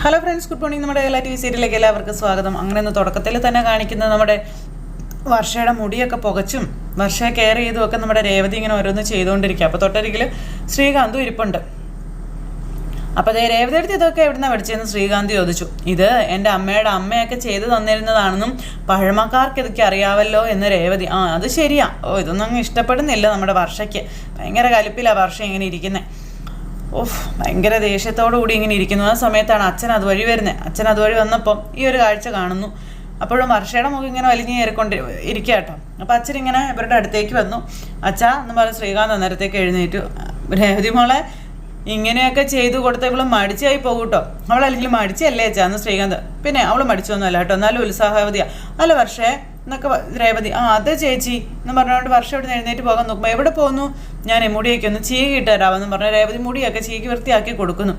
Hello friends, good morning. നമ്മുടെ എല്ലാ TV സീരിയലിലേക്ക് എല്ലാവർക്കും സ്വാഗതം. അങ്ങനെ ഒന്ന് തുടക്കത്തിൽ തന്നെ കാണിക്കുന്നത് നമ്മുടെ വർഷയുടെ മുടിയൊക്കെ പുകച്ചും വർഷയെ കെയർ ചെയ്തും ഒക്കെ നമ്മുടെ രേവതി ഇങ്ങനെ ഓരോന്ന് ചെയ്തുകൊണ്ടിരിക്കുക. അപ്പോൾ തൊട്ടരികിൽ ശ്രീകാന്തും ഇരിപ്പുണ്ട്. അപ്പോൾ അതേ രേവതി എടുത്ത് ഇതൊക്കെ എവിടുന്നാണ് പഠിച്ചതെന്ന് ശ്രീകാന്ത് ചോദിച്ചു. ഇത് എൻ്റെ അമ്മയുടെ അമ്മയൊക്കെ ചെയ്തു തന്നിരുന്നതാണെന്നും പഴമക്കാർക്ക് ഇതൊക്കെ അറിയാവല്ലോ എന്ന് രേവതി. അത് ശരിയാ. ഇതൊന്നും അങ്ങ് ഇഷ്ടപ്പെടുന്നില്ല നമ്മുടെ വർഷയ്ക്ക്. ഭയങ്കര കലിപ്പിലാണ് വർഷ ഇങ്ങനെ ഇരിക്കുന്നത്. ഭയങ്കര ദേഷ്യത്തോടു കൂടി ഇങ്ങനെ ഇരിക്കുന്നു. ആ സമയത്താണ് അച്ഛൻ അതുവഴി വരുന്നത്. അച്ഛൻ അതുവഴി വന്നപ്പം ഈ ഒരു കാഴ്ച കാണുന്നു. അപ്പോഴും വർഷയുടെ മുഖം ഇങ്ങനെ വലിഞ്ഞു കയറിക്കൊണ്ട് ഇരിക്കുക കേട്ടോ. അപ്പോൾ അച്ഛൻ ഇങ്ങനെ ഇവരുടെ അടുത്തേക്ക് വന്നു. അച്ഛാ എന്ന് പറഞ്ഞ് ശ്രീകാന്ത് അന്നേരത്തേക്ക് എഴുന്നേറ്റു. രേവതി മോളെ ഇങ്ങനെയൊക്കെ ചെയ്തു കൊടുത്ത ഇവള് മടിച്ചായി പോകും കേട്ടോ. അവളല്ലെങ്കിൽ മടിച്ചല്ലേ അച്ഛാ എന്ന് ശ്രീകാന്ത്. പിന്നെ അവൾ മടിച്ചൊന്നുമല്ല കേട്ടോ, എന്നാലും ഉത്സാഹവതിയാ. അല്ല വർഷേ എന്നൊക്കെ രേവതി. അതെ ചേച്ചി എന്ന് പറഞ്ഞുകൊണ്ട് വർഷം ഇവിടെ നിന്ന് എഴുന്നേറ്റ് പോകാൻ നോക്കുമ്പോൾ എവിടെ പോകുന്നു? ഞാൻ മുടിയൊക്കെ ഒന്ന് ചീകിയിട്ട് തരാമെന്ന് പറഞ്ഞ രേവതി മുടിയൊക്കെ ചീകി വൃത്തിയാക്കി കൊടുക്കുന്നു.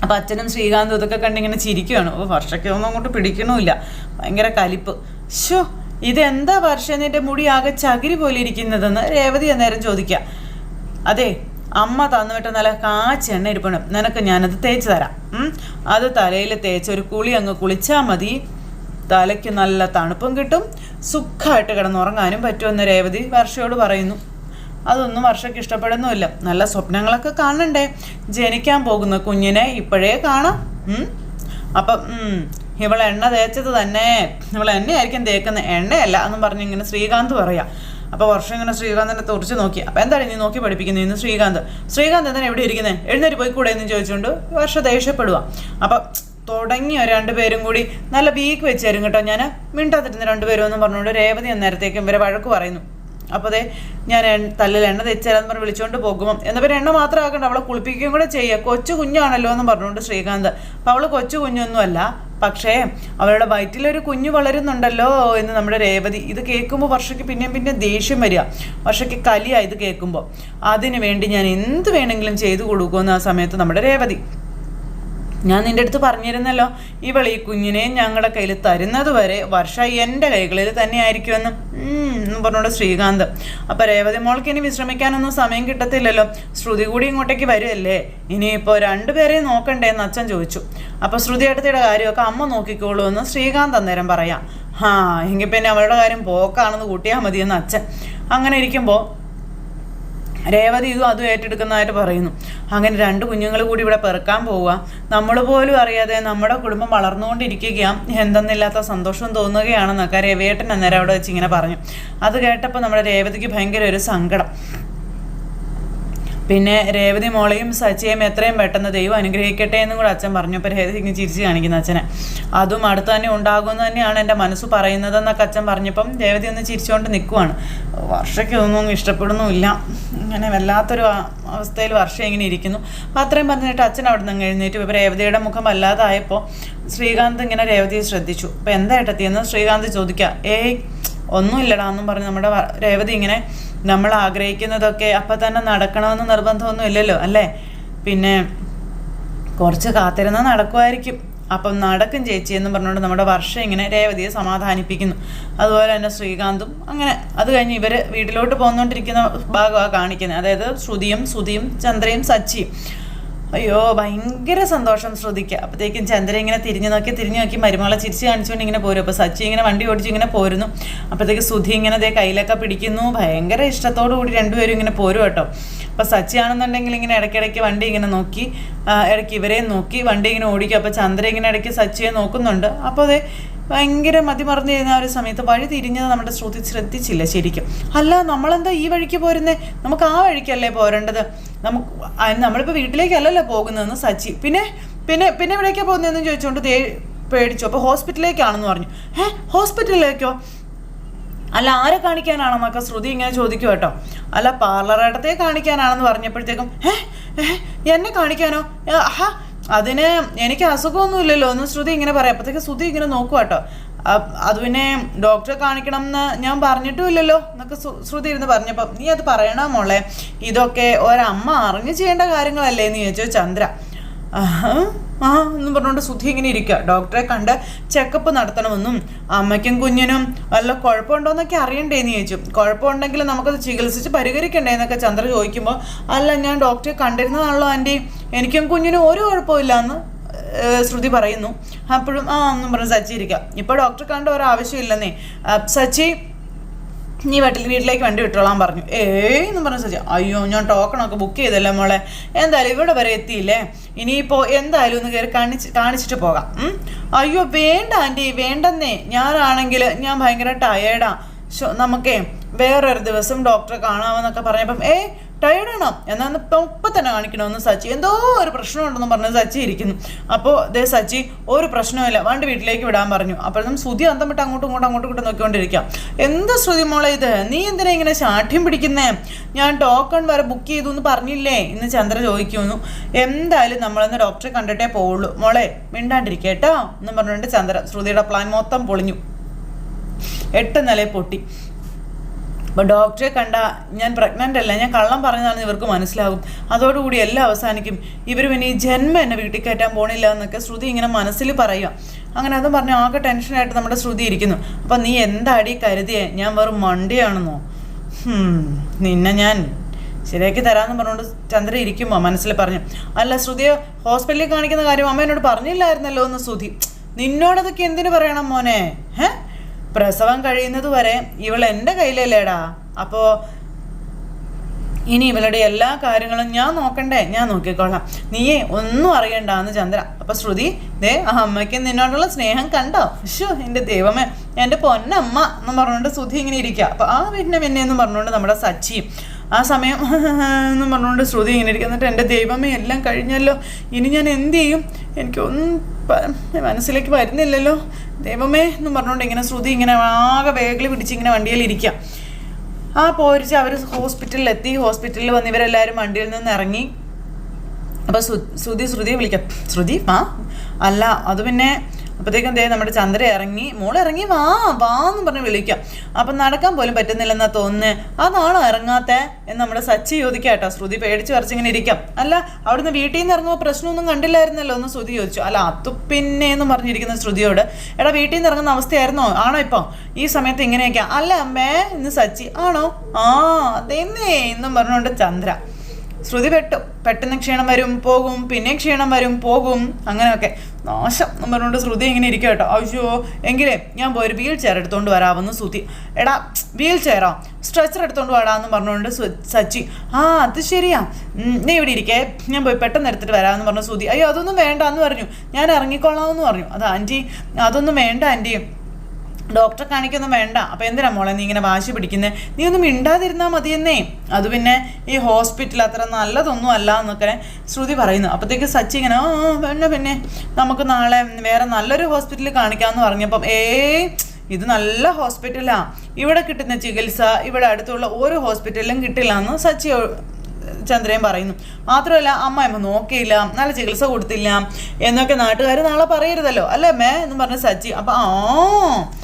അപ്പം അച്ഛനും ശ്രീകാന്തും ഇതൊക്കെ കണ്ടിങ്ങനെ ചിരിക്കുകയാണ്. വർഷയ്ക്ക് ഒന്നും അങ്ങോട്ട് പിടിക്കണമില്ല. ഭയങ്കര കലിപ്പ്. ഷോ ഇതെന്താ വർഷ നിന്റെ മുടി ആകെ ചകിരി പോലെ ഇരിക്കുന്നതെന്ന് രേവതി അന്നേരം ചോദിക്കുക. അതെ അമ്മ തന്നുവിട്ട നല്ല കാച്ചെണ്ണ ഇരിപ്പണം, നിനക്ക് ഞാനത് തേച്ച് തരാം. അത് തലയിൽ തേച്ച് ഒരു കുളി അങ്ങ് കുളിച്ചാൽ മതി. തലയ്ക്ക് നല്ല തണുപ്പും കിട്ടും, സുഖമായിട്ട് കിടന്നുറങ്ങാനും പറ്റുമെന്ന് രേവതി വർഷയോട് പറയുന്നു. അതൊന്നും വർഷയ്ക്ക് ഇഷ്ടപ്പെടുന്നുമില്ല. നല്ല സ്വപ്നങ്ങളൊക്കെ കാണണ്ടേ? ജനിക്കാൻ പോകുന്ന കുഞ്ഞിനെ ഇപ്പോഴേ കാണാം. അപ്പം ഇവൾ എണ്ണ തേച്ചത് തന്നെ, ഇവൾ എണ്ണയായിരിക്കും തേക്കുന്നത്, എണ്ണയല്ല എന്നും പറഞ്ഞ് ഇങ്ങനെ ശ്രീകാന്ത് പറയാം. അപ്പോൾ വർഷം ഇങ്ങനെ ശ്രീകാന്തിനെ തുറച്ച് നോക്കി. അപ്പോൾ എന്താണ് നീ നോക്കി പഠിപ്പിക്കുന്നത് ഇന്ന്? ശ്രീകാന്ത് എന്താണ് എവിടെ ഇരിക്കുന്നത്? എഴുന്നേറ്റ് പോയി കൂടെ എന്ന് ചോദിച്ചുകൊണ്ട് വർഷ ദേഷ്യപ്പെടുക. അപ്പം തുടങ്ങിയ രണ്ടുപേരും കൂടി നല്ല വീക്ക് വെച്ച് തരും കേട്ടോ. ഞാൻ മിണ്ടാത്തിരുന്ന രണ്ടുപേരും എന്ന് പറഞ്ഞുകൊണ്ട് രേവതി അന്നേരത്തേക്കും ഇവരെ വഴക്ക് പറയുന്നു. അപ്പോൾ അതെ ഞാൻ തല്ലിൽ എണ്ണ തെച്ചരാന്ന് പറഞ്ഞ് വിളിച്ചുകൊണ്ട് പോകുമ്പോൾ എന്നാൽ പിന്നെ എണ്ണ മാത്രം ആക്കണ്ട, അവളെ കുളിപ്പിക്കുകയും കൂടെ ചെയ്യുക. കൊച്ചു കുഞ്ഞാണല്ലോ എന്ന് പറഞ്ഞുകൊണ്ട് ശ്രീകാന്ത്. അപ്പോൾ അവൾ കൊച്ചു കുഞ്ഞൊന്നുമല്ല, പക്ഷേ അവളുടെ വയറ്റിലൊരു കുഞ്ഞു വളരുന്നുണ്ടല്ലോ എന്ന് നമ്മുടെ രേവതി. ഇത് കേൾക്കുമ്പോൾ വർഷയ്ക്ക് പിന്നെ ദേഷ്യം വരിക. വർഷയ്ക്ക് കലിയാണ് ഇത് കേൾക്കുമ്പോൾ. അതിന് വേണ്ടി ഞാൻ എന്ത് വേണമെങ്കിലും ചെയ്തു കൊടുക്കുമെന്ന് ആ സമയത്ത് നമ്മുടെ രേവതി. ഞാൻ നിൻ്റെ അടുത്ത് പറഞ്ഞിരുന്നല്ലോ, ഇവൾ ഈ കുഞ്ഞിനെ ഞങ്ങളുടെ കയ്യിൽ തരുന്നത് വരെ വർഷ എൻ്റെ കൈകളിൽ തന്നെ ആയിരിക്കുമെന്ന് പറഞ്ഞോണ്ട് ശ്രീകാന്ത്. അപ്പം രേവതി മോൾക്ക് ഇനി വിശ്രമിക്കാനൊന്നും സമയം കിട്ടത്തില്ലല്ലോ, ശ്രുതി കൂടി ഇങ്ങോട്ടേക്ക് വരുമല്ലേ, ഇനിയിപ്പോൾ രണ്ടുപേരെയും നോക്കണ്ടേ എന്ന് അച്ഛൻ ചോദിച്ചു. അപ്പോൾ ശ്രുതി അടുത്തയുടെ കാര്യമൊക്കെ അമ്മ നോക്കിക്കോളൂ എന്ന് ശ്രീകാന്ത് അന്നേരം പറയാം. എങ്കിൽ പിന്നെ അവളുടെ കാര്യം പോക്കാണെന്ന് കൂട്ടിയാൽ മതിയെന്ന് അച്ഛൻ. അങ്ങനെ ഇരിക്കുമ്പോൾ രേവതി ഇതും അതും ഏറ്റെടുക്കുന്നതായിട്ട് പറയുന്നു. അങ്ങനെ രണ്ട് കുഞ്ഞുങ്ങൾ കൂടി ഇവിടെ പെറുക്കാൻ പോവുക. നമ്മൾ പോലും അറിയാതെ നമ്മുടെ കുടുംബം വളർന്നുകൊണ്ടിരിക്കുകയാണ്, എന്തെന്നില്ലാത്ത സന്തോഷം തോന്നുകയാണെന്നൊക്കെ രവിയേട്ടൻ അന്നേരം അവിടെ വെച്ച് ഇങ്ങനെ പറഞ്ഞു. അത് കേട്ടപ്പോൾ നമ്മുടെ രേവതിക്ക് ഭയങ്കര ഒരു സങ്കടം. പിന്നെ രേവതി മോളെയും സച്ചിയെയും എത്രയും പെട്ടെന്ന് ദൈവം അനുഗ്രഹിക്കട്ടെ എന്നും കൂടെ അച്ഛൻ പറഞ്ഞു. അപ്പോൾ രേവതി ഇങ്ങനെ ചിരിച്ച് കാണിക്കുന്ന അച്ഛനെ. അതും അടുത്ത് തന്നെ ഉണ്ടാകുമെന്ന് തന്നെയാണ് എൻ്റെ മനസ്സ് പറയുന്നതെന്നൊക്കെ അച്ഛൻ പറഞ്ഞപ്പം രേവതി ഒന്ന് ചിരിച്ചുകൊണ്ട് നിൽക്കുവാണ്. വർഷയ്ക്ക് ഒന്നും ഇഷ്ടപ്പെടുന്നുമില്ല. ഇങ്ങനെ വല്ലാത്തൊരു അവസ്ഥയിൽ വർഷം ഇങ്ങനെ ഇരിക്കുന്നു. അപ്പോൾ അത്രയും പറഞ്ഞിട്ട് അച്ഛൻ അവിടെ നിന്ന് എഴുന്നേറ്റ്. ഇപ്പോൾ രേവതിയുടെ മുഖം വല്ലാതായപ്പോൾ ശ്രീകാന്ത് ഇങ്ങനെ രേവതിയെ ശ്രദ്ധിച്ചു. അപ്പോൾ എന്താ ഏട്ടത്തിയെന്ന് ശ്രീകാന്ത് ചോദിക്കുക. ഒന്നുമില്ലടാ എന്നും പറഞ്ഞ് നമ്മുടെ രേവതി ഇങ്ങനെ നമ്മൾ ആഗ്രഹിക്കുന്നതൊക്കെ അപ്പം തന്നെ നടക്കണമെന്ന് നിർബന്ധമൊന്നും ഇല്ലല്ലോ അല്ലേ, പിന്നെ കുറച്ച് കാത്തിരുന്നാൽ നടക്കുമായിരിക്കും. അപ്പം നടക്കും ചേച്ചി എന്നും പറഞ്ഞുകൊണ്ട് നമ്മുടെ വർഷം ഇങ്ങനെ രേവതിയെ സമാധാനിപ്പിക്കുന്നു. അതുപോലെ തന്നെ ശ്രീകാന്തും അങ്ങനെ. അത് കഴിഞ്ഞ് ഇവർ വീട്ടിലോട്ട് പോന്നുകൊണ്ടിരിക്കുന്ന ഭാഗമാണ് കാണിക്കുന്നത്. അതായത് ശ്രുതിയും സുധിയും ചന്ദ്രയും സച്ചിയും. അയ്യോ ഭയങ്കര സന്തോഷം ശ്രുതിക്ക്. അപ്പോഴത്തേക്കും ചന്ദ്ര ഇങ്ങനെ തിരിഞ്ഞു നോക്കി മരുമകളെ ചിരിച്ച് കാണിച്ചുകൊണ്ട് ഇങ്ങനെ പോരും. അപ്പോൾ സച്ചി ഇങ്ങനെ വണ്ടി ഓടിച്ച് ഇങ്ങനെ പോരുന്നു. അപ്പോഴത്തേക്ക് സുധി ഇങ്ങനെ അതേ കയ്യിലൊക്കെ പിടിക്കുന്നു. ഭയങ്കര ഇഷ്ടത്തോടു കൂടി രണ്ടുപേരും ഇങ്ങനെ പോരും കേട്ടോ. അപ്പോൾ സച്ചി ആണെന്നുണ്ടെങ്കിൽ ഇങ്ങനെ ഇടയ്ക്കിടയ്ക്ക് വണ്ടി ഇങ്ങനെ നോക്കി, ഇടയ്ക്ക് ഇവരെയും നോക്കി വണ്ടി ഇങ്ങനെ ഓടിക്കും. അപ്പോൾ ചന്ദ്ര ഇങ്ങനെ ഇടയ്ക്ക് സച്ചിയെ നോക്കുന്നുണ്ട്. അപ്പോൾ അതേ ഭയങ്കര മതിമറന്നു കഴിഞ്ഞ ആ ഒരു സമയത്ത് വഴി തിരിഞ്ഞത് നമ്മുടെ ശ്രുതി ശ്രദ്ധിച്ചില്ല ശരിക്കും. അല്ല നമ്മളെന്താ ഈ വഴിക്ക് പോരുന്നേ, നമുക്ക് ആ വഴിക്കല്ലേ പോരേണ്ടത്, നമ്മളിപ്പോൾ വീട്ടിലേക്കല്ലല്ലോ പോകുന്നതെന്ന് സച്ചി. പിന്നെ എവിടേക്കാണ് പോകുന്നതെന്ന് ചോദിച്ചുകൊണ്ട് പേടിച്ചു. അപ്പോൾ ഹോസ്പിറ്റലിലേക്കാണെന്ന് പറഞ്ഞു. ഹോസ്പിറ്റലിലേക്കോ? അല്ല ആരെ കാണിക്കാനാണെന്നൊക്കെ ശ്രുതി ഇങ്ങനെ ചോദിക്കും കേട്ടോ. അല്ല പാർലറേട്ടത്തെ കാണിക്കാനാണെന്ന് പറഞ്ഞപ്പോഴത്തേക്കും എന്നെ കാണിക്കാനോ? അതിന് എനിക്ക് അസുഖമൊന്നുമില്ലല്ലോ എന്ന് ശ്രുതി ഇങ്ങനെ പറയാം. അപ്പോഴത്തേക്ക് ശ്രുതി ഇങ്ങനെ നോക്കുക കേട്ടോ. അത് പിന്നെ ഡോക്ടറെ കാണിക്കണം എന്ന് ഞാൻ പറഞ്ഞിട്ടുമില്ലല്ലോ എന്നൊക്കെ ശ്രുതി ഇരുന്ന് പറഞ്ഞപ്പം നീ അത് പറയണ മോളെ, ഇതൊക്കെ ഒരമ്മ അറിഞ്ഞു ചെയ്യേണ്ട കാര്യങ്ങളല്ലേ എന്ന് ചോദിച്ചു ചന്ദ്ര. എന്നും പറഞ്ഞുകൊണ്ട് സുധി ഇങ്ങനെ ഇരിക്കുക. ഡോക്ടറെ കണ്ട് ചെക്കപ്പ് നടത്തണമെന്നും അമ്മയ്ക്കും കുഞ്ഞിനും വല്ല കുഴപ്പമുണ്ടോയെന്നൊക്കെ അറിയണ്ടേന്ന് ചോദിച്ചു. കുഴപ്പമുണ്ടെങ്കിൽ നമുക്കത് ചികിത്സിച്ച് പരിഹരിക്കണ്ടേ എന്നൊക്കെ ചന്ദ്ര ചോദിക്കുമ്പോൾ അല്ല ഞാൻ ഡോക്ടറെ കണ്ടിരുന്നതാണല്ലോ ആൻറ്റി, എനിക്കും കുഞ്ഞിനും ഒരു കുഴപ്പമില്ല എന്ന് ശ്രുതി പറയുന്നു. അപ്പോഴും എന്നും പറഞ്ഞ് സച്ചി ഇരിക്കുക. ഇപ്പോൾ ഡോക്ടറെ കണ്ട ഒരാവശ്യമില്ലെന്നേ, സച്ചി നീ വീട്ടിലേക്ക് വണ്ടി വിട്ടോളാൻ പറഞ്ഞു. എന്നും പറഞ്ഞു സച്ചി. അയ്യോ ഞാൻ ടോക്കണൊക്കെ ബുക്ക് ചെയ്തല്ലേ മോളെ, എന്തായാലും ഇവിടെ വരെ എത്തിയില്ലേ, ഇനിയിപ്പോൾ എന്തായാലും ഒന്ന് കയറി കാണിച്ചിട്ട് പോകാം. അയ്യോ വേണ്ട ആൻറ്റി, വേണ്ടെന്നേ, ഞാനാണെങ്കിൽ ഞാൻ ഭയങ്കര ടയേർഡാ, നമുക്കേ വേറൊരു ദിവസം ഡോക്ടറെ കാണാമെന്നൊക്കെ പറഞ്ഞപ്പം ടയേർഡാണോ എന്നാൽ ഇപ്പം തന്നെ കാണിക്കണമെന്ന് സച്ചി, എന്തോ ഒരു പ്രശ്നമുണ്ടെന്ന് പറഞ്ഞ് സച്ചി ഇരിക്കുന്നു. അപ്പോൾ സച്ചി ഒരു പ്രശ്നമില്ല, വണ്ടി വീട്ടിലേക്ക് വിടാൻ പറഞ്ഞു. അപ്പോഴും ശ്രുതി അന്തം വിട്ട് അങ്ങോട്ടും ഇങ്ങോട്ടും നോക്കിക്കൊണ്ടിരിക്കാം. എന്താ ശ്രുതി മോളെ ഇത്, നീ എന്തിനാ ഇങ്ങനെ ശാഠ്യം പിടിക്കുന്നേ, ഞാൻ ടോക്കൺ വരെ ബുക്ക് ചെയ്തു എന്ന് പറഞ്ഞില്ലേ ഇന്ന് ചന്ദ്ര ചോദിക്കുന്നു. എന്തായാലും നമ്മളൊന്ന് ഡോക്ടറെ കണ്ടിട്ടേ പോവുള്ളൂ മോളെ, മിണ്ടാണ്ടിരിക്കേട്ടോ എന്ന് പറഞ്ഞുകൊണ്ട് ചന്ദ്ര. ശ്രുതിയുടെ പ്ലാൻ മൊത്തം പൊളിഞ്ഞു, 8 നിലയിൽ പൊട്ടി. അപ്പോൾ ഡോക്ടറെ കണ്ട ഞാൻ പ്രഗ്നൻ്റ് അല്ല, ഞാൻ കള്ളം പറഞ്ഞതാണെന്ന് ഇവർക്ക് മനസ്സിലാകും, അതോടുകൂടി എല്ലാം അവസാനിക്കും, ഇവർ പിന്നെ ഈ ജന്മം എന്നെ വീട്ടിൽ കയറ്റാൻ പോണില്ല എന്നൊക്കെ ശ്രുതി ഇങ്ങനെ മനസ്സിൽ പറയുക. അങ്ങനെ അതും പറഞ്ഞ് ആകെ ടെൻഷനായിട്ട് നമ്മുടെ ശ്രുതി ഇരിക്കുന്നു. അപ്പം നീ എന്താടി കരുതിയേ, ഞാൻ വെറും മണ്ടിയാണെന്നോ, നിന്നെ ഞാൻ ശരിയാക്കി തരാമെന്ന് പറഞ്ഞുകൊണ്ട് ചന്ദ്ര ഇരിക്കുമ്പോൾ മനസ്സിൽ പറഞ്ഞു. അല്ല ശ്രുതിയെ ഹോസ്പിറ്റലിൽ കാണിക്കുന്ന കാര്യം അമ്മ എന്നോട് പറഞ്ഞില്ലായിരുന്നല്ലോ എന്ന് ശ്രുതി. നിന്നോടതൊക്കെ എന്തിനു പറയണം മോനെ, പ്രസവം കഴിയുന്നത് വരെ ഇവൾ എൻ്റെ കയ്യിലല്ലേടാ, അപ്പോൾ ഇനി ഇവളുടെ എല്ലാ കാര്യങ്ങളും ഞാൻ നോക്കണ്ടേ, ഞാൻ നോക്കിക്കോളാം, നീയേ ഒന്നും അറിയണ്ടെന്ന് ചന്ദ്ര. അപ്പം ശ്രുതി അമ്മയ്ക്ക് നിന്നോടുള്ള സ്നേഹം കണ്ടോ, എൻ്റെ ദൈവമേ എൻ്റെ പൊന്നമ്മ എന്ന് പറഞ്ഞുകൊണ്ട് ശ്രുതി ഇങ്ങനെ ഇരിക്കുക. അപ്പോൾ പിന്നെ എന്ന് പറഞ്ഞുകൊണ്ട് നമ്മുടെ സച്ചിയും ആ സമയം എന്നും പറഞ്ഞുകൊണ്ട് ശ്രുതി ഇങ്ങനെ ഇരിക്കുക. എന്നിട്ട് എൻ്റെ ദൈവമേ എല്ലാം കഴിഞ്ഞല്ലോ, ഇനി ഞാൻ എന്ത് ചെയ്യും, എനിക്കൊന്നും മനസ്സിലേക്ക് വരുന്നില്ലല്ലോ ദൈവമേ എന്നും പറഞ്ഞുകൊണ്ട് ഇങ്ങനെ ശ്രുതി ഇങ്ങനെ ആകെ വേഗിൽ പിടിച്ച് ഇങ്ങനെ വണ്ടിയിലിരിക്കുക. പോരിച്ച് അവർ ഹോസ്പിറ്റലിലെത്തി. ഹോസ്പിറ്റലിൽ വന്ന് ഇവരെല്ലാവരും വണ്ടിയിൽ നിന്ന് ഇറങ്ങി. അപ്പോൾ ശ്രുതിയെ വിളിക്കാം. ശ്രുതി അല്ല അത് പിന്നെ അപ്പോഴത്തേക്കും നമ്മുടെ ചന്ദ്ര ഇറങ്ങി, മോളിറങ്ങി വാ എന്ന് പറഞ്ഞ് വിളിക്കാം. അപ്പം നടക്കാൻ പോലും പറ്റുന്നില്ലെന്നാ തോന്നുന്നേ, അതാണോ ഇറങ്ങാത്ത എന്ന് നമ്മുടെ സച്ചി ചോദിക്കാം കേട്ടോ. ശ്രുതി പേടിച്ച് വരച്ചിങ്ങനെ ഇരിക്കാം. അല്ല അവിടുന്ന് വീട്ടിൽ നിന്ന് ഇറങ്ങുമ്പോൾ പ്രശ്നമൊന്നും കണ്ടില്ലായിരുന്നല്ലോ എന്ന് ശ്രുതി ചോദിച്ചു. അല്ല അത് പിന്നെ എന്ന് പറഞ്ഞിരിക്കുന്ന ശ്രുതിയോട്, എടാ വീട്ടിൽ നിന്ന് ഇറങ്ങുന്ന അവസ്ഥയായിരുന്നോ, ആണോ ഇപ്പം ഈ സമയത്ത് ഇങ്ങനെയൊക്കെയാ? അല്ല അമ്മേ എന്ന് സച്ചി. ആണോ അതെന്നേ എന്നും പറഞ്ഞുകൊണ്ട് ചന്ദ്ര. ശ്രുതി പെട്ടെന്ന് ക്ഷീണം വരും പോകും, പിന്നെ ക്ഷീണം വരും പോകും, അങ്ങനെയൊക്കെ നാശം എന്ന് പറഞ്ഞുകൊണ്ട് ശ്രുതി ഇങ്ങനെ ഇരിക്കും കേട്ടോ. അയ്യോ എങ്കിലേ ഞാൻ പോയി ഒരു വീൽ ചെയർ എടുത്തുകൊണ്ട് വരാമെന്ന് ശ്രുതി. എടാ വീൽ ചെയറോ, സ്ട്രെച്ചർ എടുത്തുകൊണ്ട് വരാമെന്ന് പറഞ്ഞുകൊണ്ട് സച്ചി. അത് ശരിയാ, നീ ഇവിടെ ഇരിക്കേ, ഞാൻ പോയി പെട്ടെന്ന് എടുത്തിട്ട് വരാമെന്ന് പറഞ്ഞു ശ്രുതി. അയ്യോ അതൊന്നും വേണ്ട എന്ന് പറഞ്ഞു, ഞാൻ ഇറങ്ങിക്കൊള്ളാമെന്ന് പറഞ്ഞു. അത് ആൻറ്റി അതൊന്നും വേണ്ട ആൻറ്റി, ഡോക്ടറെ കാണിക്കൊന്നും വേണ്ട. അപ്പം എന്തിനാ മോളെ നീ ഇങ്ങനെ വാശി പിടിക്കുന്നേ, നീ ഒന്നും മിണ്ടാതിരുന്നാൽ മതിയെന്നേ, അത് പിന്നെ ഈ ഹോസ്പിറ്റൽ അത്ര നല്ലതൊന്നും അല്ല എന്നൊക്കെ ശ്രുതി പറയുന്നു. അപ്പോഴത്തേക്ക് സച്ചി ഇങ്ങനെ പിന്നെ നമുക്ക് നാളെ വേറെ നല്ലൊരു ഹോസ്പിറ്റലിൽ കാണിക്കാമെന്ന് പറഞ്ഞപ്പം ഇത് നല്ല ഹോസ്പിറ്റലാണ്, ഇവിടെ കിട്ടുന്ന ചികിത്സ ഇവിടെ അടുത്തുള്ള ഒരു ഹോസ്പിറ്റലിലും കിട്ടില്ല എന്ന് സച്ചി ചന്ദ്രയും പറയുന്നു. മാത്രമല്ല അമ്മയമ്മ നോക്കിയില്ല, നല്ല ചികിത്സ കൊടുത്തില്ല എന്നൊക്കെ നാട്ടുകാർ നാളെ പറയരുതല്ലോ അല്ലേ അമ്മേ എന്ന് പറഞ്ഞ സച്ചി. അപ്പം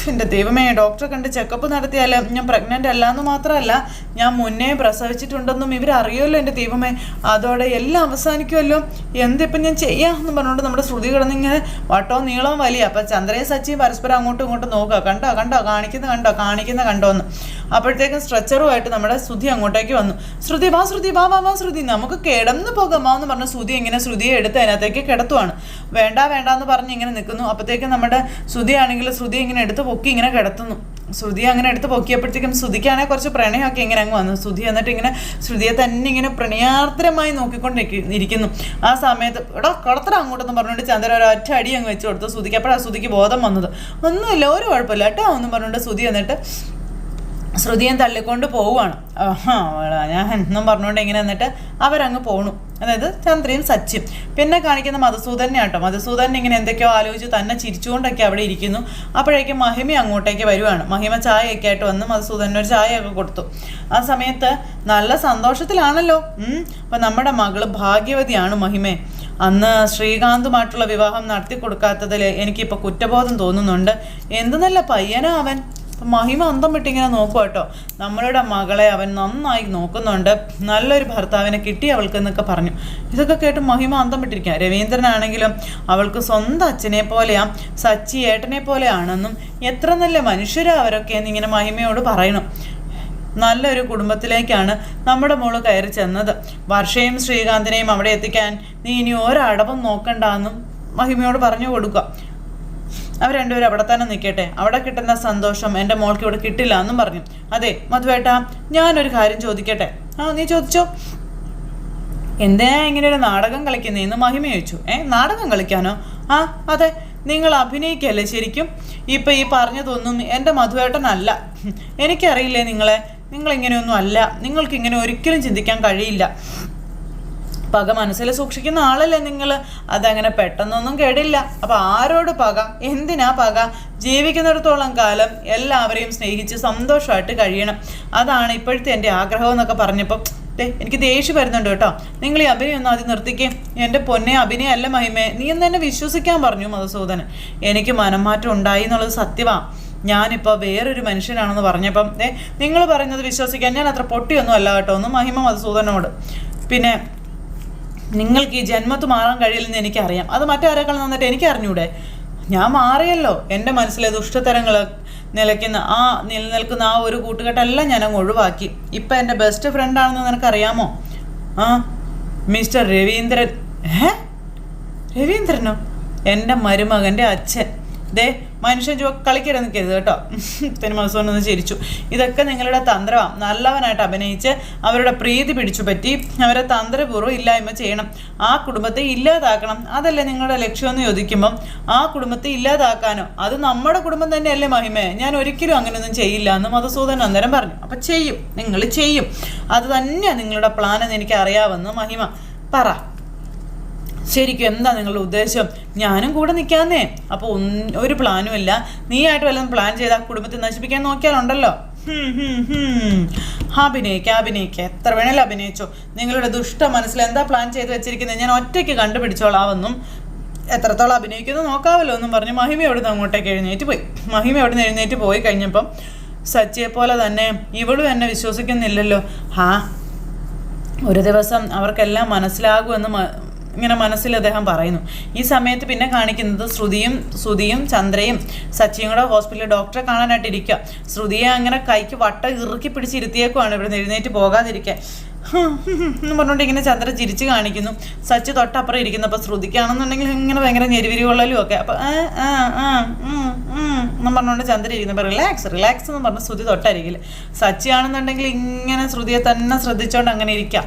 എൻ്റെ ദൈവമേ, ഡോക്ടറെ കണ്ട് ചെക്കപ്പ് നടത്തിയാലും ഞാൻ പ്രഗ്നൻ്റ് അല്ല എന്ന് മാത്രമല്ല ഞാൻ മുന്നേ പ്രസവിച്ചിട്ടുണ്ടെന്നും ഇവരറിയുമല്ലോ എൻ്റെ ദൈവമേ, അതോടെ എല്ലാം അവസാനിക്കുമല്ലോ, എന്തിപ്പം ഞാൻ ചെയ്യാമെന്ന് പറഞ്ഞുകൊണ്ട് നമ്മുടെ ശ്രുതി കിടന്നിങ്ങനെ വട്ടവും നീളവും വലിയ. അപ്പം ചന്ദ്രയും സച്ചിയും പരസ്പരം അങ്ങോട്ടും ഇങ്ങോട്ടും നോക്കുക, കണ്ടോ കാണിക്കുന്ന കണ്ടോന്ന്. അപ്പോഴത്തേക്കും സ്ട്രെച്ചറുമായിട്ട് നമ്മുടെ ശ്രുതി അങ്ങോട്ടേക്ക് വന്നു. ശ്രുതി വാ ശ്രുതി നമുക്ക് കിടന്നു പോകാമോ എന്ന് പറഞ്ഞ് ശ്രുതിയെ എടുത്ത് അതിനകത്തേക്ക് കിടത്തുവാണ്. വേണ്ട എന്ന് പറഞ്ഞ് ഇങ്ങനെ നിൽക്കുന്നു. അപ്പോഴത്തേക്കും നമ്മുടെ ശ്രുതി ഇങ്ങനെ എടുത്ത് പൊക്കി ഇങ്ങനെ കിടത്തുന്നു. ശ്രുതി അങ്ങനെ എടുത്ത് പൊക്കിയപ്പോഴത്തേക്കും ശ്രുതിക്കാണെങ്കിൽ കുറച്ച് പ്രണയമൊക്കെ ഇങ്ങനെ അങ്ങ് വന്നു. ശ്രുതി എന്നിട്ട് ഇങ്ങനെ ശ്രുതിയെ തന്നെ ഇങ്ങനെ പ്രണയാർദ്രമായി നോക്കിക്കൊണ്ടിരിക്കുന്നു. ആ സമയത്ത് കടത്തറ അങ്ങോട്ടെന്ന് പറഞ്ഞുകൊണ്ട് ചന്ദ്ര ഒരൊറ്റ അടി അങ്ങ് വെച്ച് കൊടുത്തു ശ്രുതിക്ക്. അപ്പോഴാണ് ശ്രുതിക്ക് ബോധം വന്നത്. ഒന്നുമില്ല, ഒരു കുഴപ്പമില്ല കേട്ടോ എന്നും പറഞ്ഞുകൊണ്ട് ശ്രുതി എന്നിട്ട് ശ്രുതിയെ തള്ളിക്കൊണ്ട് പോവുകയാണ്. ഞാൻ എന്നും പറഞ്ഞുകൊണ്ട് ഇങ്ങനെ എന്നിട്ട് അവരങ്ങ് പോണു. അതായത് ചന്ദ്രയും സച്ചിയും. പിന്നെ കാണിക്കുന്ന മധുസൂദനെ കേട്ടോ. മധുസൂദൻ ഇങ്ങനെ എന്തൊക്കെയോ ആലോചിച്ച് തന്നെ ചിരിച്ചുകൊണ്ടൊക്കെ അവിടെ ഇരിക്കുന്നു. അപ്പോഴേക്കും മഹിമ അങ്ങോട്ടേക്ക് വരുവാണ്. മഹിമ ചായയൊക്കെ ആയിട്ട് വന്ന് മധുസൂദനൊരു ചായയൊക്കെ കൊടുത്തു. ആ സമയത്ത് നല്ല സന്തോഷത്തിലാണല്ലോ. അപ്പം നമ്മുടെ മകള് ഭാഗ്യവതിയാണ് മഹിമേ. അന്ന് ശ്രീകാന്തുമായിട്ടുള്ള വിവാഹം നടത്തി കൊടുക്കാത്തതിൽ എനിക്കിപ്പോൾ കുറ്റബോധം തോന്നുന്നുണ്ട്. എന്ത് നല്ല പയ്യനാ അവൻ. മഹിമ അന്തം വിട്ടിങ്ങനെ നോക്കുക കേട്ടോ. നമ്മളുടെ മകളെ അവൻ നന്നായി നോക്കുന്നുണ്ട്, നല്ലൊരു ഭർത്താവിനെ കിട്ടി അവൾക്ക് എന്നൊക്കെ പറഞ്ഞു. ഇതൊക്കെ കേട്ട് മഹിമ അന്തം വിട്ടിരിക്കുക. രവീന്ദ്രനാണെങ്കിലും അവൾക്ക് സ്വന്തം അച്ഛനെ പോലെയാ, സച്ചി ഏട്ടനെ പോലെയാണെന്നും എത്ര നല്ല മനുഷ്യരാ അവരൊക്കെ എന്നിങ്ങനെ മഹിമയോട് പറയണം. നല്ലൊരു കുടുംബത്തിലേക്കാണ് നമ്മുടെ മോള് കയറി ചെന്നത്. വർഷയും ശ്രീകാന്തിനെയും അവിടെ എത്തിക്കാൻ നീ ഇനി ഒരടവും നോക്കണ്ടെന്നും മഹിമയോട് പറഞ്ഞു കൊടുക്കുക. അവർ രണ്ടുപേരും അവിടെ തന്നെ നിൽക്കട്ടെ, അവിടെ കിട്ടുന്ന സന്തോഷം എൻ്റെ മോൾക്ക് ഇവിടെ കിട്ടില്ല എന്നും പറഞ്ഞു. അതെ മധുവേട്ടാ, ഞാനൊരു കാര്യം ചോദിക്കട്ടെ? നീ ചോദിച്ചോ. എന്തിനാ ഇങ്ങനെ ഒരു നാടകം കളിക്കുന്നതെന്ന് മഹിമ ചോദിച്ചു. നാടകം കളിക്കാനോ? അതെ, നിങ്ങൾ അഭിനയിക്കല്ലേ ശരിക്കും? ഇപ്പം ഈ പറഞ്ഞതൊന്നും എൻ്റെ മധുവേട്ടനല്ല. എനിക്കറിയില്ലേ നിങ്ങളിങ്ങനെയൊന്നും അല്ല. നിങ്ങൾക്കിങ്ങനെ ഒരിക്കലും ചിന്തിക്കാൻ കഴിയില്ല. പക മനസ്സിൽ സൂക്ഷിക്കുന്ന ആളല്ലേ നിങ്ങൾ. അതങ്ങനെ പെട്ടെന്നൊന്നും കേടില്ല. അപ്പം ആരോട് പക? എന്തിനാ പക? ജീവിക്കുന്നിടത്തോളം കാലം എല്ലാവരെയും സ്നേഹിച്ച് സന്തോഷമായിട്ട് കഴിയണം. അതാണ് ഇപ്പോഴത്തെ എൻ്റെ ആഗ്രഹം എന്നൊക്കെ പറഞ്ഞപ്പം എനിക്ക് ദേഷ്യം വരുന്നുണ്ട് കേട്ടോ. നിങ്ങൾ ഈ അഭിനയം ഒന്നും ആദ്യം നിർത്തിക്കേ. എൻ്റെ പൊന്നെ അഭിനയം അല്ല മഹിമേ, നീ എന്ന് തന്നെ വിശ്വസിക്കാൻ പറഞ്ഞു മധുസൂദനൻ. എനിക്ക് മനംമാറ്റം ഉണ്ടായി എന്നുള്ളത് സത്യമാണ്. ഞാനിപ്പോൾ വേറൊരു മനുഷ്യനാണെന്ന് പറഞ്ഞപ്പം നിങ്ങൾ പറയുന്നത് വിശ്വസിക്കാൻ ഞാൻ അത്ര പൊട്ടിയൊന്നും അല്ല കേട്ടോ ഒന്ന് മഹിമ മധുസൂദനോട്. പിന്നെ നിങ്ങൾക്ക് ഈ ജന്മത്ത് മാറാൻ കഴിയില്ലെന്ന് എനിക്കറിയാം. അത് മറ്റാരെക്കാൾ നന്നായിട്ട് എനിക്ക് അറിഞ്ഞൂടെ? ഞാൻ മാറിയല്ലോ. എൻ്റെ മനസ്സിലെ ദുഷ്ടതരങ്ങൾ നിലനിൽക്കുന്ന ആ ഒരു കൂട്ടുകെട്ടെല്ലാം ഞാനങ്ങ് ഒഴിവാക്കി. ഇപ്പം എൻ്റെ ബെസ്റ്റ് ഫ്രണ്ടാണെന്ന് നിനക്കറിയാമോ? മിസ്റ്റർ രവീന്ദ്രൻ. രവീന്ദ്രനോ? എൻ്റെ മരുമകൻ്റെ അച്ഛൻ. മനുഷ്യൻ കളിക്കരുത് നിൽക്കരുത് കേട്ടോ. പിന്നെ മധുസൂദനൊന്ന് ചിരിച്ചു. ഇതൊക്കെ നിങ്ങളുടെ തന്ത്രമാണ്. നല്ലവനായിട്ട് അഭിനയിച്ച് അവരുടെ പ്രീതി പിടിച്ചു പറ്റി അവരെ തന്ത്രപൂർവ്വം ഇല്ലായ്മ ചെയ്യണം. ആ കുടുംബത്തെ ഇല്ലാതാക്കണം. അതല്ലേ നിങ്ങളുടെ ലക്ഷ്യമെന്ന് ചോദിക്കുമ്പം ആ കുടുംബത്തെ ഇല്ലാതാക്കാനോ? അത് നമ്മുടെ കുടുംബം തന്നെയല്ലേ മഹിമേ. ഞാൻ ഒരിക്കലും അങ്ങനെയൊന്നും ചെയ്യില്ല എന്ന് മധുസൂദനൻ അന്നേരം പറഞ്ഞു. അപ്പം ചെയ്യും, നിങ്ങൾ ചെയ്യും. അത് തന്നെയാണ് നിങ്ങളുടെ പ്ലാൻ എന്ന് എനിക്ക് അറിയാമെന്ന് മഹിമ പറ. ശരിക്കും എന്താ നിങ്ങളുടെ ഉദ്ദേശം? ഞാനും കൂടെ നിൽക്കാന്നേ. അപ്പോൾ ഒരു പ്ലാനും ഇല്ല. നീയായിട്ട് വല്ലതും പ്ലാൻ ചെയ്ത് ആ കുടുംബത്തെ നശിപ്പിക്കാൻ നോക്കിയാലുണ്ടല്ലോ. അഭിനയിക്കുക എത്ര വേണേലും അഭിനയിച്ചോ. നിങ്ങളുടെ ദുഷ്ട മനസ്സിൽ എന്താ പ്ലാൻ ചെയ്ത് വെച്ചിരിക്കുന്നത് ഞാൻ ഒറ്റയ്ക്ക് കണ്ടുപിടിച്ചോളാവെന്നും എത്രത്തോളം അഭിനയിക്കുന്നു നോക്കാവല്ലോ എന്നും പറഞ്ഞ് മഹിമ എവിടുന്ന് അങ്ങോട്ടേക്ക് എഴുന്നേറ്റ് പോയി. മഹിമ എവിടുന്ന് എഴുന്നേറ്റ് പോയി കഴിഞ്ഞപ്പം സച്ചിയെ പോലെ തന്നെ ഇവളും എന്നെ വിശ്വസിക്കുന്നില്ലല്ലോ. ഒരു ദിവസം അവർക്കെല്ലാം മനസ്സിലാകുമെന്ന് ഇങ്ങനെ മനസ്സിൽ അദ്ദേഹം പറയുന്നു. ഈ സമയത്ത് പിന്നെ കാണിക്കുന്നത് ശ്രുതിയും ചന്ദ്രയും സച്ചിയും കൂടെ ഹോസ്പിറ്റലിൽ ഡോക്ടറെ കാണാനായിട്ട് ഇരിക്കുക. ശ്രുതിയെ അങ്ങനെ കൈക്ക് ഇറുക്കി പിടിച്ചിരുത്തിയേക്കുവാണ് ഇവിടെ എഴുന്നേറ്റ് പോകാതിരിക്കാൻ എന്ന് പറഞ്ഞുകൊണ്ട് ഇങ്ങനെ ചന്ദ്ര ചിരിച്ച് കാണിക്കുന്നു. സച്ചി തൊട്ടപ്പുറം ഇരിക്കുന്നു. അപ്പോൾ ശ്രുതിക്കാണെന്നുണ്ടെങ്കിൽ ഇങ്ങനെ ഭയങ്കര ഞെരുവിരി കൊള്ളലും ഒക്കെ. അപ്പോൾ എന്നും പറഞ്ഞുകൊണ്ട് ചന്ദ്ര ഇരിക്കുന്നു. അപ്പോൾ റിലാക്സ് എന്ന് പറഞ്ഞ് ശ്രുതി തൊട്ടരികിൽ. സച്ചി ആണെന്നുണ്ടെങ്കിൽ ഇങ്ങനെ ശ്രുതിയെ തന്നെ ശ്രദ്ധിച്ചുകൊണ്ട് അങ്ങനെ ഇരിക്കാം.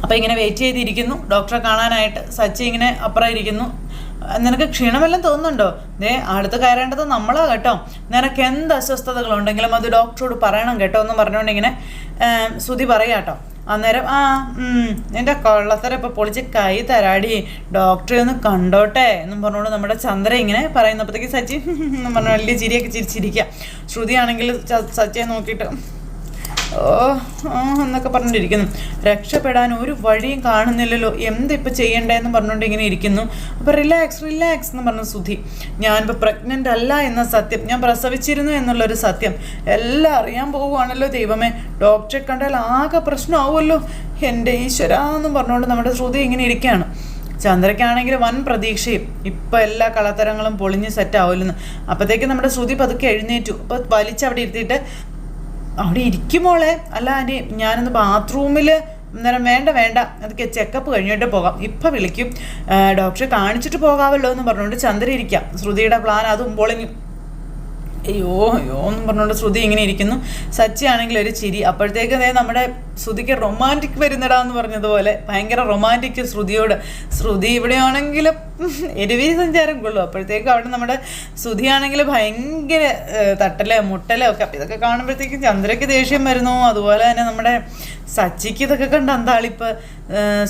അപ്പോൾ ഇങ്ങനെ വെയിറ്റ് ചെയ്തിരിക്കുന്നു ഡോക്ടറെ കാണാനായിട്ട്. സച്ചി ഇങ്ങനെ അപ്പുറം ഇരിക്കുന്നു. നിനക്ക് ക്ഷീണമെല്ലാം തോന്നുന്നുണ്ടോ? അടുത്ത് കയറേണ്ടത് നമ്മളാ കേട്ടോ. നിനക്ക് എന്ത് അസ്വസ്ഥതകളുണ്ടെങ്കിലും അത് ഡോക്ടറോട് പറയണം കേട്ടോ എന്ന് പറഞ്ഞുകൊണ്ട് ഇങ്ങനെ ശ്രുതി പറയാട്ടോ. അന്നേരം നിന്റെ കൊള്ളത്തരം ഇപ്പോൾ പൊളിച്ച് കൈ തരാടി, ഡോക്ടറെ ഒന്ന് കണ്ടോട്ടെ എന്നും പറഞ്ഞുകൊണ്ട് നമ്മുടെ ചന്ദ്ര ഇങ്ങനെ പറയുന്നപ്പോഴത്തേക്ക് സച്ചി എന്നും പറഞ്ഞു വലിയ ചിരിയൊക്കെ ചിരിച്ചിരിക്കുക. ശ്രുതിയാണെങ്കിൽ സച്ചിയെ നോക്കിയിട്ട് എന്നൊക്കെ പറഞ്ഞിരിക്കുന്നു. രക്ഷപ്പെടാൻ ഒരു വഴിയും കാണുന്നില്ലല്ലോ, എന്തിപ്പോൾ ചെയ്യണ്ടേന്ന് പറഞ്ഞുകൊണ്ട് ഇങ്ങനെ ഇരിക്കുന്നു. അപ്പോൾ റിലാക്സ് എന്ന് പറഞ്ഞു ശ്രുതി. ഞാനിപ്പോൾ പ്രഗ്നൻ്റ് അല്ല എന്ന സത്യം, ഞാൻ പ്രസവിച്ചിരുന്നു എന്നുള്ളൊരു സത്യം എല്ലാം അറിയാൻ പോവുകയാണല്ലോ ദൈവമേ. ഡോക്ടറെ കണ്ടാൽ ആകെ പ്രശ്നമാവുമല്ലോ എൻ്റെ ഈശ്വര എന്നും പറഞ്ഞുകൊണ്ട് നമ്മുടെ ശ്രുതി ഇങ്ങനെ ഇരിക്കുകയാണ്. ചന്ദ്രയ്ക്കാണെങ്കിൽ വൻ പ്രതീക്ഷയും ഇപ്പം എല്ലാ കളത്തരങ്ങളും പൊളിഞ്ഞ് സെറ്റാവില്ലെന്ന്. അപ്പോഴത്തേക്ക് നമ്മുടെ ശ്രുതി പതുക്കെ എഴുന്നേറ്റു. അപ്പോൾ വലിച്ചവിടെ ഇരുത്തിയിട്ട് അവിടെ ഇരിക്കുമോളെ, അല്ല ആൻറ്റി ഞാനൊന്ന് ബാത്റൂമിൽ അന്നേരം വേണ്ട അതൊക്കെ ചെക്കപ്പ് കഴിഞ്ഞിട്ട് പോകാം, ഇപ്പം വിളിക്കും, ഡോക്ടറെ കാണിച്ചിട്ട് പോകാമല്ലോ എന്ന് പറഞ്ഞുകൊണ്ട് ചന്ദ്ര ഇരിക്കാം. ശ്രുതിയുടെ പ്ലാൻ അതും പൊളിഞ്ഞു. അയ്യോ എന്നും പറഞ്ഞുകൊണ്ട് ശ്രുതി ഇങ്ങനെ ഇരിക്കുന്നു. സച്ചി ആണെങ്കിൽ ഒരു ചിരി. അപ്പോഴത്തേക്ക് നമ്മുടെ ശ്രുതിക്ക് റൊമാൻറ്റിക് വരുന്നിടാന്ന് പറഞ്ഞതുപോലെ ഭയങ്കര റൊമാൻറ്റിക് ശ്രുതിയോട്. ശ്രുതി ഇവിടെയാണെങ്കിലും എരുവി സഞ്ചാരം കൊള്ളും. അപ്പോഴത്തേക്കും അവിടെ നമ്മുടെ ശ്രുതിയാണെങ്കിൽ ഭയങ്കര മുട്ടലോ ഒക്കെ. അപ്പം ഇതൊക്കെ കാണുമ്പോഴത്തേക്കും ചന്ദ്രയ്ക്ക് ദേഷ്യം വരുന്നു. അതുപോലെ തന്നെ നമ്മുടെ സച്ചിക്ക് ഇതൊക്കെ കണ്ട് അന്താളിപ്പ്.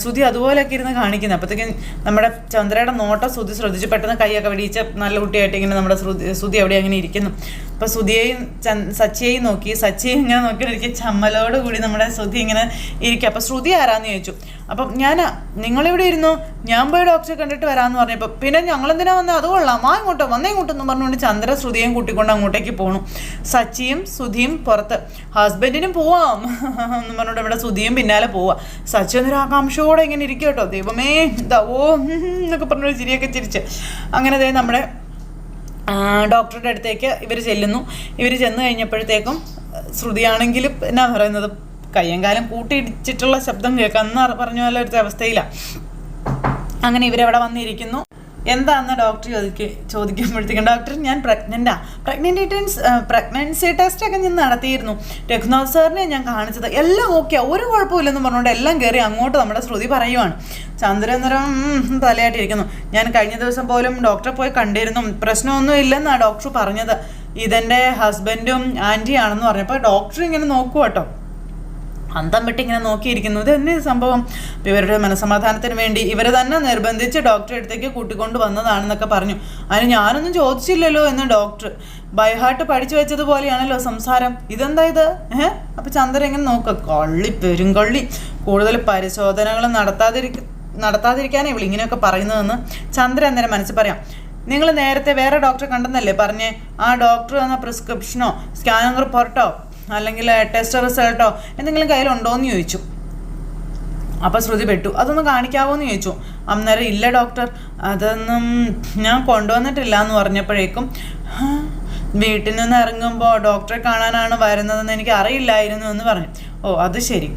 ശ്രുതി അതുപോലെയൊക്കെ ഇരുന്ന് കാണിക്കുന്നത്. അപ്പോഴത്തേക്കും നമ്മുടെ ചന്ദ്രയുടെ നോട്ടം ശ്രുതി ശ്രദ്ധിച്ച് പെട്ടെന്ന് കൈയൊക്കെ വെടിയിച്ച് നല്ല കുട്ടിയായിട്ട് ഇങ്ങനെ നമ്മുടെ ശ്രുതി അവിടെ അങ്ങനെ ഇരിക്കുന്നു. അപ്പോൾ ശ്രുതിയെയും സച്ചിയെയും നോക്കി, സച്ചിയെ ഇങ്ങനെ നോക്കിയിട്ടിരിക്കുക ചമ്മലോട് കൂടി നമ്മുടെ ശ്രുതി ഇങ്ങനെ ഇരിക്കുക. അപ്പോൾ ശ്രുതി ആരാന്ന് ചോദിച്ചു. അപ്പം നിങ്ങളിവിടെ ഇരുന്നു, ഞാൻ പോയി ഡോക്ടറെ കണ്ടിട്ട് വരാമെന്ന് പറഞ്ഞപ്പോൾ പിന്നെ ഞങ്ങളെന്തിനാ വന്നത്? അത് കൊള്ളാം, വന്നേ ഇങ്ങോട്ടെന്ന് പറഞ്ഞുകൊണ്ട് ചന്ദ്ര ശ്രുതിയെയും കൂട്ടിക്കൊണ്ട് അങ്ങോട്ടേക്ക് പോകണം. സച്ചിയും ശ്രുതിയും പുറത്ത്. ഹസ്ബൻഡിനും പോവാം എന്ന് പറഞ്ഞുകൊണ്ട് ഇവിടെ ശ്രുതിയും പിന്നാലെ പോവാം. സച്ചി എന്നൊരു ആകാംക്ഷയോടെ ഇങ്ങനെ ഇരിക്കുക കേട്ടോ. ദൈവമേ എന്നൊക്കെ പറഞ്ഞൊരു ചിരിയൊക്കെ ചിരിച്ച് അങ്ങനെ നമ്മുടെ ഡോക്ടറുടെ അടുത്തേക്ക് ഇവർ ചെല്ലുന്നു. ഇവർ ചെന്ന് കഴിഞ്ഞപ്പോഴത്തേക്കും ശ്രുതിയാണെങ്കിലും എന്നാ പറയുന്നത്, കയ്യും കാലം കൂട്ടിയിടിച്ചിട്ടുള്ള ശബ്ദം കേൾക്കാം എന്ന് പറഞ്ഞ പോലെ ഒരു അവസ്ഥയിലാണ്. അങ്ങനെ ഇവരവിടെ വന്നിരിക്കുന്നു. എന്താണെന്ന് ഡോക്ടർ ചോദിക്കുമ്പോഴത്തേക്കും ഡോക്ടർ ഞാൻ പ്രഗ്നൻസി ടെസ്റ്റ് ഒക്കെ ഞാൻ നടത്തിയിരുന്നു, രഘുനാഥ് സാറിനെ ഞാൻ കാണിച്ചത്, എല്ലാം ഓക്കെ, ഒരു കുഴപ്പമില്ലെന്ന് പറഞ്ഞുകൊണ്ട് എല്ലാം കയറി അങ്ങോട്ട് നമ്മുടെ ശ്രുതി പറയുവാണ്. ചന്ദ്രേന്ദ്രം തലയായിട്ടിരിക്കുന്നു. ഞാൻ കഴിഞ്ഞ ദിവസം പോലും ഡോക്ടറെ പോയി കണ്ടിരുന്നു, പ്രശ്നമൊന്നും ഇല്ലെന്നാണ് ഡോക്ടർ പറഞ്ഞത്, ഇതെൻ്റെ ഹസ്ബൻഡും ആൻറ്റിയാണെന്ന് പറഞ്ഞപ്പോൾ ഡോക്ടർ ഇങ്ങനെ നോക്കുക കേട്ടോ, അന്തം വിട്ട് ഇങ്ങനെ നോക്കിയിരിക്കുന്നു. ഇത് തന്നെ സംഭവം. ഇവരുടെ മനസ്സമാധാനത്തിന് വേണ്ടി ഇവർ തന്നെ നിർബന്ധിച്ച് ഡോക്ടറെ അടുത്തേക്ക് കൂട്ടിക്കൊണ്ട് വന്നതാണെന്നൊക്കെ പറഞ്ഞു. അതിന് ഞാനൊന്നും ചോദിച്ചില്ലല്ലോ എന്ന് ഡോക്ടർ. ബൈഹാർട്ട് പഠിച്ചു വെച്ചതുപോലെയാണല്ലോ സംസാരം, ഇതെന്താ ഇത്? അപ്പം ചന്ദ്രൻ ഇങ്ങനെ നോക്കുക, പെരുങ്കള്ളി, കൂടുതൽ പരിശോധനകൾ നടത്താതിരിക്കാനേ ഇവൾ ഇങ്ങനെയൊക്കെ പറയുന്നതെന്ന് ചന്ദ്രൻ അന്നേരം മനസ്സിൽ പറയാം. നിങ്ങൾ നേരത്തെ വേറെ ഡോക്ടറെ കണ്ടെന്നല്ലേ പറഞ്ഞേ, ആ ഡോക്ടർ തന്ന പ്രിസ്ക്രിപ്ഷനോ സ്കാനിങ് റിപ്പോർട്ടോ അല്ലെങ്കിൽ ടെസ്റ്റ് റിസൾട്ടോ എന്തെങ്കിലും കയ്യിലുണ്ടോയെന്ന് ചോദിച്ചു. അപ്പോൾ ശ്രുതി പെട്ടു. അതൊന്ന് കാണിക്കാവോ എന്ന് ചോദിച്ചു. അന്നേരം ഇല്ല ഡോക്ടർ, അതൊന്നും ഞാൻ കൊണ്ടുവന്നിട്ടില്ല എന്ന് പറഞ്ഞപ്പോഴേക്കും, വീട്ടിൽ നിന്ന് ഇറങ്ങുമ്പോൾ ഡോക്ടറെ കാണാനാണ് വരുന്നതെന്ന് എനിക്ക് അറിയില്ലായിരുന്നു എന്ന് പറഞ്ഞു. ഓ അത് ശരി,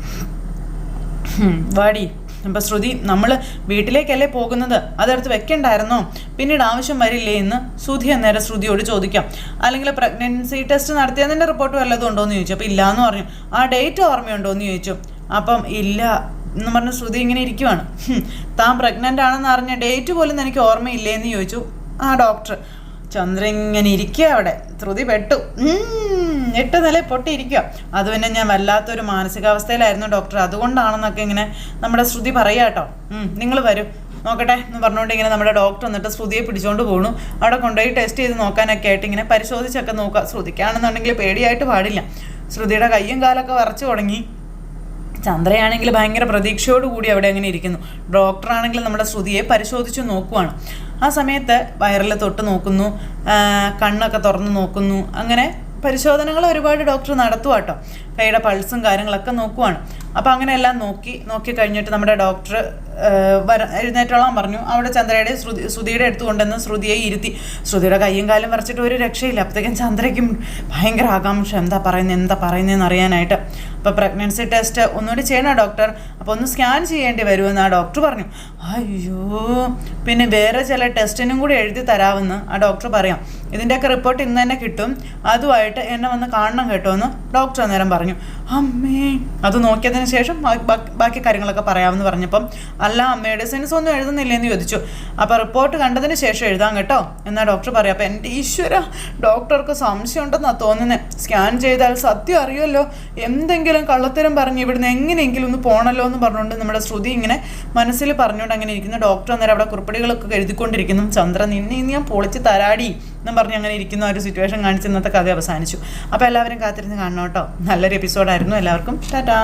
വാടി. അപ്പം ശ്രുതി, നമ്മൾ വീട്ടിലേക്കല്ലേ പോകുന്നത്, അതെടുത്ത് വെക്കണ്ടായിരുന്നോ, പിന്നീട് ആവശ്യം വരില്ലേ എന്ന് സുധി അന്നേരം ശ്രുതിയോട് ചോദിക്കാം. അല്ലെങ്കിൽ പ്രഗ്നൻസി ടെസ്റ്റ് നടത്തിയതിൻ്റെ റിപ്പോർട്ട് വല്ലതും ഉണ്ടോ എന്ന് ചോദിച്ചു. അപ്പോൾ ഇല്ല എന്ന് പറഞ്ഞു. ആ ഡേറ്റ് ഓർമ്മയുണ്ടോ എന്ന് ചോദിച്ചു. അപ്പം ഇല്ല എന്ന് പറഞ്ഞ് ശ്രുതി ഇങ്ങനെ ഇരിക്കുവാണ്. താൻ പ്രഗ്നൻ്റ് ആണെന്ന് അറിഞ്ഞ ഡേറ്റ് പോലും എനിക്ക് ഓർമ്മയില്ലേ എന്ന് ചോദിച്ചു ആ ഡോക്ടർ. ചന്ദ്രൻ ഇങ്ങനെ ഇരിക്കുക അവിടെ. ശ്രുതി പെട്ടു, 8 നില പൊട്ടിയിരിക്കുക. അത് പിന്നെ ഞാൻ വല്ലാത്തൊരു മാനസികാവസ്ഥയിലായിരുന്നു ഡോക്ടർ, അതുകൊണ്ടാണെന്നൊക്കെ ഇങ്ങനെ നമ്മുടെ ശ്രുതി പറയാം കേട്ടോ. നിങ്ങൾ വരും നോക്കട്ടെ എന്ന് പറഞ്ഞുകൊണ്ട് ഇങ്ങനെ നമ്മുടെ ഡോക്ടർ വന്നിട്ട് ശ്രുതിയെ പിടിച്ചുകൊണ്ട് പോകണു. അവിടെ കൊണ്ടുപോയി ടെസ്റ്റ് ചെയ്ത് നോക്കാനൊക്കെ ആയിട്ട് ഇങ്ങനെ പരിശോധിച്ചൊക്കെ നോക്കുക. ശ്രുതിക്കാണെന്നുണ്ടെങ്കിൽ പേടിയായിട്ട് പാടില്ല. ശ്രുതിയുടെ കയ്യും കാലൊക്കെ വരച്ചു തുടങ്ങി. ചന്ദ്രയാണെങ്കിൽ ഭയങ്കര പ്രതീക്ഷയോടുകൂടി അവിടെ അങ്ങനെ ഇരിക്കുന്നു. ഡോക്ടറാണെങ്കിൽ നമ്മുടെ ശ്രുതിയെ പരിശോധിച്ച് നോക്കുവാണ്. ആ സമയത്ത് വയറിൽ തൊട്ട് നോക്കുന്നു, കണ്ണൊക്കെ തുറന്ന് നോക്കുന്നു. അങ്ങനെ പരിശോധനകൾ ഒരുപാട് ഡോക്ടർ നടത്തുക കേട്ടോ. കൈയുടെ പൾസും കാര്യങ്ങളൊക്കെ നോക്കുവാണ്. അപ്പോൾ അങ്ങനെ എല്ലാം നോക്കി കഴിഞ്ഞിട്ട് നമ്മുടെ ഡോക്ടർ എഴുന്നേറ്റോളാൻ പറഞ്ഞു. അവിടെ ചന്ദ്രയുടെ ശ്രുതിയുടെ അടുത്ത് കൊണ്ടുവന്ന് ശ്രുതിയെ ഇരുത്തി. ശ്രുതിയുടെ കയ്യും കാലും വരച്ചിട്ട് ഒരു രക്ഷയില്ല. അപ്പോഴത്തേക്കും ചന്ദ്രയ്ക്കും ഭയങ്കര ആകാംക്ഷ, എന്താ പറയുന്നതെന്ന് അറിയാനായിട്ട്. അപ്പോൾ പ്രഗ്നൻസി ടെസ്റ്റ് ഒന്നുകൂടി ചെയ്യണം ഡോക്ടർ, അപ്പോൾ ഒന്ന് സ്കാൻ ചെയ്യേണ്ടി വരുമെന്ന് ആ ഡോക്ടർ പറഞ്ഞു. അയ്യോ, പിന്നെ വേറെ ചില ടെസ്റ്റിനും കൂടി എഴുതി തരാമെന്ന് ആ ഡോക്ടർ പറയാം. ഇതിൻ്റെയൊക്കെ റിപ്പോർട്ട് ഇന്ന് തന്നെ കിട്ടും, അതുമായിട്ട് എന്നെ വന്ന് കാണണം കേട്ടോ എന്ന് ഡോക്ടർ അന്നേരം പറഞ്ഞു. അമ്മേ, അത് നോക്കിയതിന് ശേഷം ബാക്കി കാര്യങ്ങളൊക്കെ പറയാമെന്ന് പറഞ്ഞപ്പം, അല്ല മെഡിസിൻസ് ഒന്നും എഴുതുന്നില്ലെന്ന് ചോദിച്ചു. അപ്പോൾ റിപ്പോർട്ട് കണ്ടതിന് ശേഷം എഴുതാം കേട്ടോ എന്നാ ഡോക്ടർ പറയാം. അപ്പോൾ എൻ്റെ ഈശ്വര, ഡോക്ടർക്ക് സംശയം ഉണ്ടെന്നാണ് തോന്നുന്നത്. സ്കാൻ ചെയ്താൽ സത്യം അറിയുമല്ലോ, എന്തെങ്കിലും കള്ളത്തരം പറഞ്ഞ് ഇവിടുന്ന് എങ്ങനെയെങ്കിലും ഒന്ന് പോകണല്ലോ എന്ന് പറഞ്ഞുകൊണ്ട് നമ്മുടെ ശ്രുതി ഇങ്ങനെ മനസ്സിൽ പറഞ്ഞുകൊണ്ട് അങ്ങനെ ഇരിക്കുന്നു. ഡോക്ടർ അന്നേരം അവിടെ കുറിപ്പടികളൊക്കെ എഴുതിക്കൊണ്ടിരിക്കുന്നു. ചന്ദ്ര നിന്നെ ഞാൻ പൊളിച്ച് തരാടി എന്നും പറഞ്ഞ് അങ്ങനെ ഇരിക്കുന്ന ഒരു സിറ്റുവേഷൻ കാണിച്ച് ഇന്നത്തെ കഥ അവസാനിച്ചു. അപ്പോൾ എല്ലാവരും കാത്തിരുന്ന് കാണണം കേട്ടോ. നല്ലൊരു എപ്പിസോഡായിരുന്നു. എല്ലാവർക്കും ടാറ്റാ.